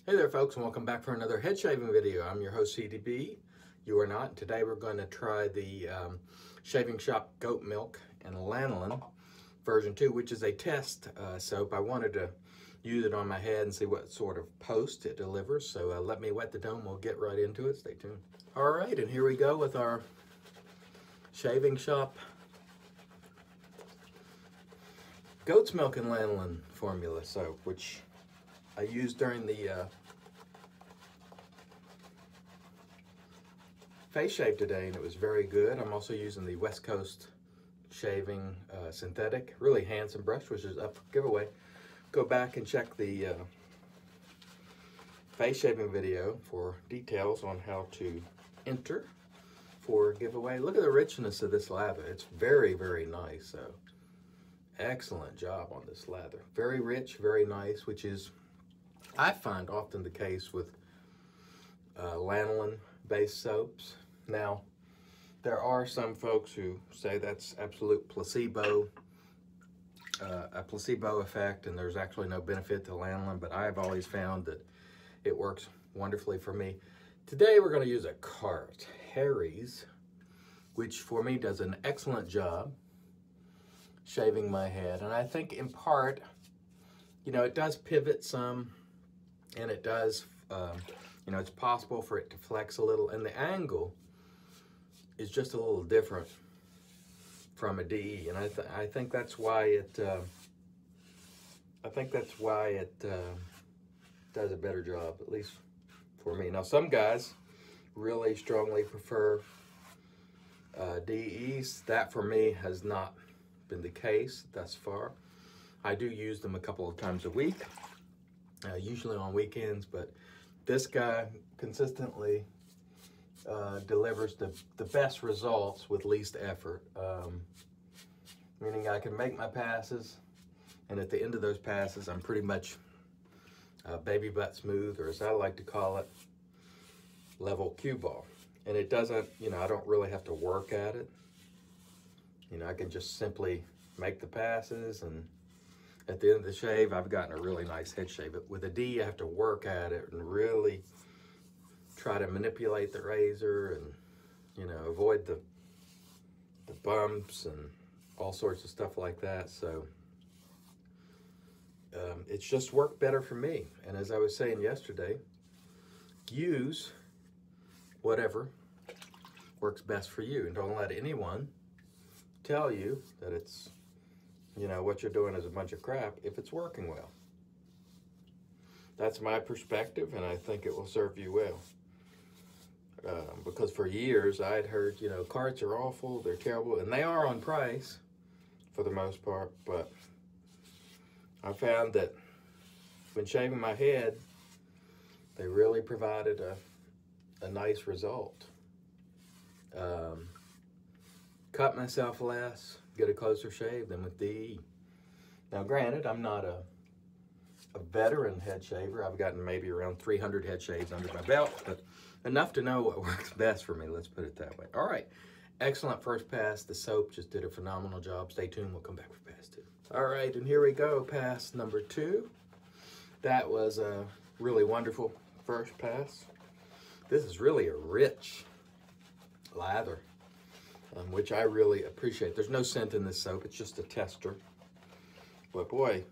Hey there folks, and welcome back for another head shaving video. I'm your host CDB. You are not. Today we're going to try the Shaving Shop Goat Milk and Lanolin version 2, which is a test soap. I wanted to use it on my head and see what sort of post it delivers. So let me wet the dome. We'll get right into it. Stay tuned. All right, and here we go with our Shaving Shop Goat's Milk and Lanolin formula soap, which I used during the face shave today, and it was very good. I'm also using the West Coast Shaving Synthetic, really handsome brush, which is up for giveaway. Go back and check the face shaving video for details on how to enter for giveaway. Look at the richness of this lather. It's very, very nice. So excellent job on this lather. Very rich, very nice, which is, I find, often the case with lanolin-based soaps. Now, there are some folks who say that's absolute placebo, a placebo effect, and there's actually no benefit to lanolin, but I've always found that it works wonderfully for me. Today, we're going to use a cart, Harry's, which for me does an excellent job shaving my head. And I think in part, you know, it does pivot some, and it does, you know, it's possible for it to flex a little, and the angle is just a little different from a DE, and I think that's why it does a better job, at least for me. Now, some guys really strongly prefer DEs. That for me has not been the case thus far. I do use them a couple of times a week, usually on weekends, but this guy consistently delivers the best results with least effort, meaning I can make my passes, and at the end of those passes, I'm pretty much baby butt smooth, or as I like to call it, level cue ball. And it doesn't, you know, I don't really have to work at it. You know, I can just simply make the passes, and at the end of the shave, I've gotten a really nice head shave. But with a D, you have to work at it and really try to manipulate the razor and, you know, avoid the bumps and all sorts of stuff like that. So it's just worked better for me. And as I was saying yesterday, use whatever works best for you, and don't let anyone tell you that it's, you know, what you're doing is a bunch of crap if it's working well. That's my perspective, and I think it will serve you well. Because for years I'd heard, you know, carts are awful, they're terrible, and they are on price for the most part, but I found that when shaving my head, they really provided a nice result. Cut myself less, get a closer shave than with DE. Now granted, I'm not a veteran head shaver. I've gotten maybe around 300 head shaves under my belt, but enough to know what works best for me, let's put it that way. All right, excellent first pass. The soap just did a phenomenal job. Stay tuned, we'll come back for pass 2. All right, and here we go, pass number 2. That was a really wonderful first pass. This is really a rich lather, which I really appreciate. There's no scent in this soap, it's just a tester. But boy,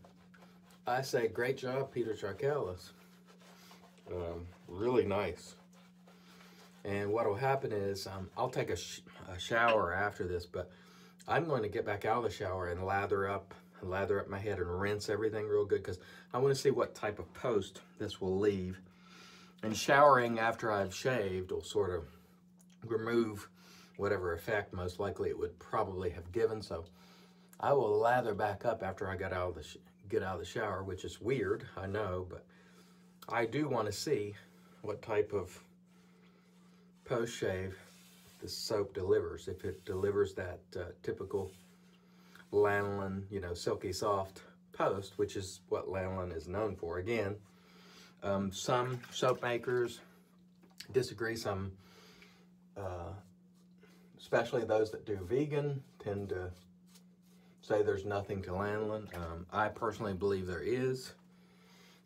I say great job, Peter Charcalis. Really nice. And what will happen is, I'll take a shower after this, but I'm going to get back out of the shower and lather up my head and rinse everything real good, because I want to see what type of post this will leave. And showering after I've shaved will sort of remove whatever effect most likely it would probably have given. So I will lather back up after I get out of the shower, which is weird, I know, but I do want to see what type of post shave the soap delivers. If it delivers that typical lanolin, you know, silky soft post, which is what lanolin is known for. Again, some soap makers disagree. Some, especially those that do vegan, tend to say there's nothing to lanolin. I personally believe there is,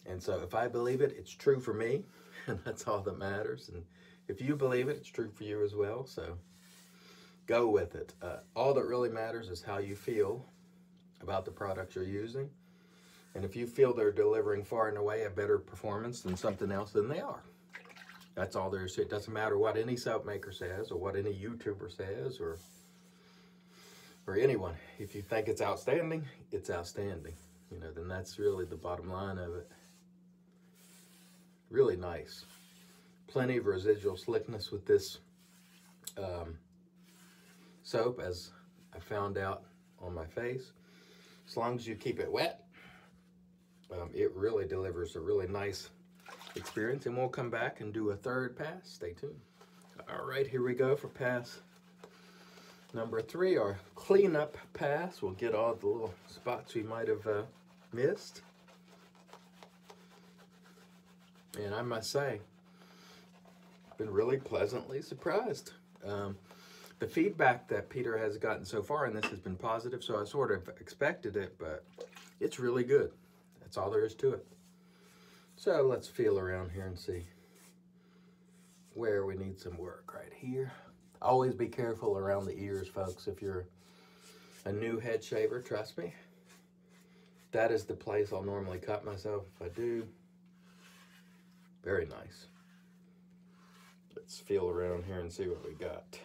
And so if I believe it, it's true for me, and that's all that matters. And if you believe it, it's true for you as well. So go with it. All that really matters is how you feel about the products you're using. And if you feel they're delivering far and away a better performance than something else, then they are. That's all there is to it. It doesn't matter what any soap maker says or what any YouTuber says or anyone. If you think it's outstanding, it's outstanding. You know, then that's really the bottom line of it. Really nice. Plenty of residual slickness with this soap, as I found out on my face. As long as you keep it wet, it really delivers a really nice experience. And we'll come back and do a third pass. Stay tuned. All right, here we go for pass number 3, our cleanup pass. We'll get all the little spots we might have missed. And I must say, I've been really pleasantly surprised. The feedback that Peter has gotten so far in this has been positive, so I sort of expected it, but it's really good. That's all there is to it. So let's feel around here and see where we need some work. Right here. Always be careful around the ears, folks. If you're a new head shaver, trust me, that is the place I'll normally cut myself if I do. Very nice. Let's feel around here and see what we got.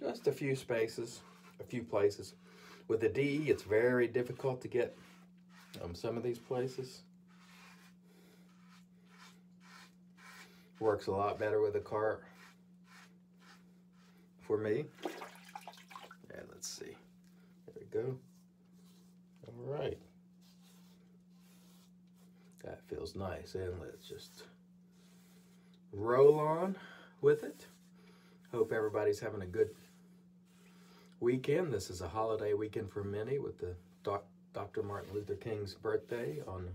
Just a few spaces, a few places. With the D, it's very difficult to get some of these places. Works a lot better with a cart for me. Yeah, let's see. There we go. All right. That feels nice. And let's just roll on with it. Hope everybody's having a good weekend. This is a holiday weekend for many with the Dr. Martin Luther King's birthday on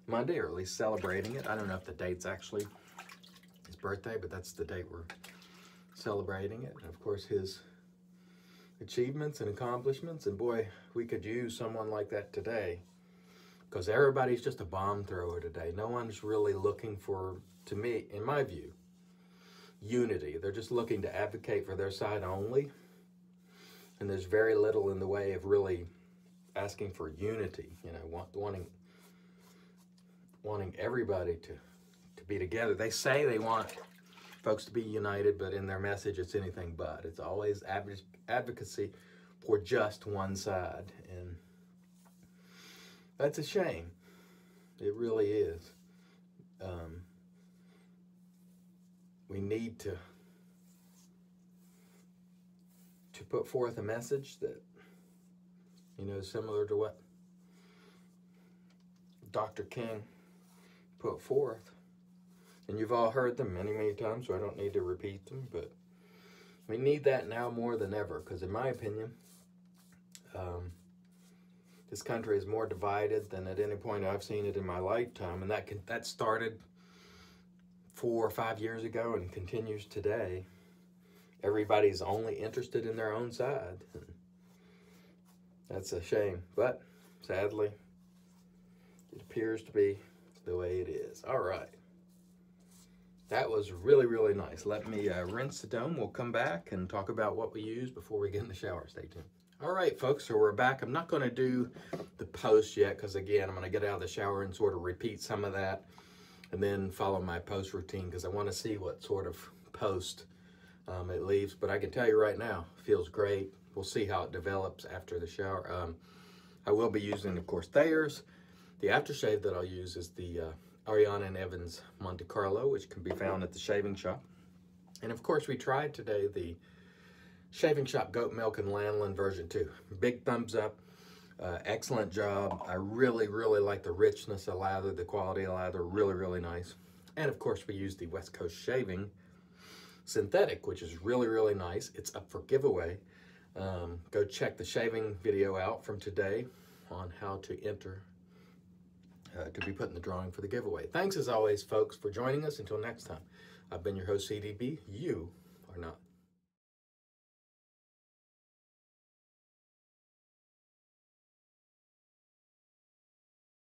Monday, or at least celebrating it. I don't know if the date's actually his birthday, but that's the date we're celebrating it. And of course, his achievements and accomplishments. And boy, we could use someone like that today, because everybody's just a bomb thrower today. No one's really looking for, to me, in my view, unity. They're just looking to advocate for their side only. And there's very little in the way of really asking for unity, you know, wanting everybody to be together. They say they want folks to be united, but in their message, it's anything but. It's always advocacy for just one side. And that's a shame. It really is. We need to put forth a message that, you know, similar to what Dr. King put forth. And you've all heard them many, many times, so I don't need to repeat them, but we need that now more than ever, because in my opinion, this country is more divided than at any point I've seen it in my lifetime, and that started 4 or 5 years ago and continues today. Everybody's only interested in their own side. That's a shame, but sadly, it appears to be the way it is. All right. That was really, really nice. Let me rinse the dome. We'll come back and talk about what we use before we get in the shower. Stay tuned. All right, folks, so we're back. I'm not going to do the post yet because, again, I'm going to get out of the shower and sort of repeat some of that and then follow my post routine because I want to see what sort of post it leaves. But I can tell you right now, it feels great. We'll see how it develops after the shower. I will be using, of course, Thayer's. The aftershave that I'll use is the Ariana and Evans Monte Carlo, which can be found at the shaving shop. And of course, we tried today the Shaving Shop Goat Milk and Lanolin version 2. Big thumbs up. Excellent job. I really, really like the richness of lather, the quality of lather. Really, really nice. And of course, we use the West Coast Shaving Synthetic, which is really, really nice. It's up for giveaway. Go check the shaving video out from today on how to enter to be put in the drawing for the giveaway. Thanks as always, folks, for joining us. Until next time, I've been your host, CDB. You are not.